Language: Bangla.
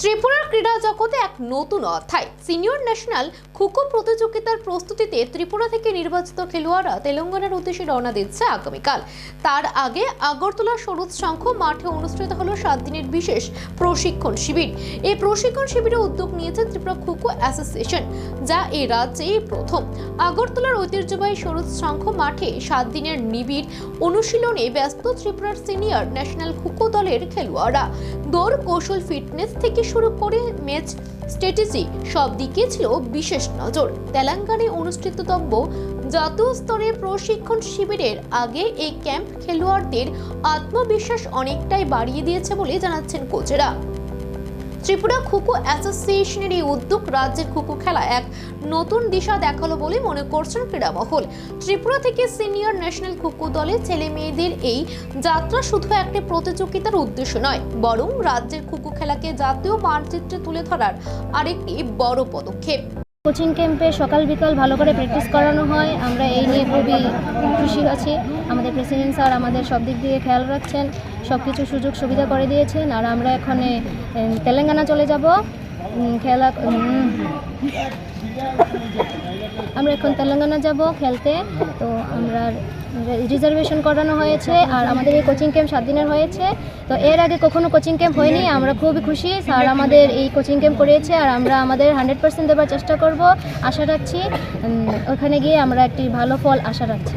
ত্রিপুরার ক্রীড়া জগতে এক নতুন অধ্যায়। সিনিয়র ন্যাশনাল খোখো প্রতিযোগিতার প্রস্তুতিতে ত্রিপুরা থেকে নির্বাচিত খেলোয়াড়রা তেলেঙ্গানার উদ্দেশ্যে রওনা দিচ্ছে আগামীকাল। তার আগে আগরতলার সরোজ সংঘ মাঠে অনুষ্ঠিত হলো 7 দিনের বিশেষ প্রশিক্ষণ শিবির। এই প্রশিক্ষণ শিবিরে উদ্যোগ নিয়েছে ত্রিপুরা খোখো অ্যাসোসিয়েশন, যা এই রাজ্যেই প্রথম। আগরতলার ঐতিহ্যবাহী সরোজ সংঘ মাঠে 7 দিনের নিবিড় অনুশীলনে ব্যস্ত ত্রিপুরার সিনিয়র ন্যাশনাল খোখো দলের খেলোয়াড়রা। দৌড়, কৌশল, ফিটনেস থেকে শুরু করে ম্যাচ স্ট্র্যাটেজি সব দিকে ছিল বিশেষ নজর। তেলেঙ্গানায় অনুষ্ঠিতব্য জাতীয় স্তরের প্রশিক্ষণ শিবিরের আগে এই ক্যাম্প খেলোয়াড়দের আত্মবিশ্বাস অনেকটাই বাড়িয়ে দিয়েছে বলে জানাচ্ছেন কোচেরা। ত্রিপুরা খোখো অ্যাসোসিয়েশনের এই উদ্যোগ রাজ্যের খোখো খেলা এক নতুন দিশা দেখালো বলে মনে করছেন ক্রীড়া মহল। ত্রিপুরা থেকে সিনিয়র ন্যাশনাল খোখো দলের ছেলে মেয়েদের এই যাত্রা শুধু একটি প্রতিযোগিতার উদ্দেশ্য নয়, বরং রাজ্যের খোখো খেলাকে জাতীয় মানচিত্রে তুলে ধরার আরেকটি বড় পদক্ষেপ। কোচিং ক্যাম্পে সকাল বিকাল ভালো করে প্র্যাকটিস করানো হয়। আমরা এই নিয়ে খুবই খুশি আছি। আমাদের প্রেসিডেন্ট স্যার আমাদের সব দিক দিয়ে খেয়াল রাখছেন, সব কিছু সুযোগ সুবিধা করে দিয়েছেন। আর আমরা এখন তেলেঙ্গানা চলে যাব আমরা এখন তেলেঙ্গানা যাব খেলতে। তো আমরা রিজার্ভেশন করানো হয়েছে আর আমাদের এই কোচিং ক্যাম্প 7 দিনের হয়েছে। তো এর আগে কখনো কোচিং ক্যাম্প হয়নি। আমরা খুবই খুশি স্যার আমাদের এই কোচিং ক্যাম্প করিয়েছে আর আমরা আমাদের 100% দেওয়ার চেষ্টা করব। আশা রাখছি ওখানে গিয়ে আমরা একটি ভালো ফল আশা রাখছি।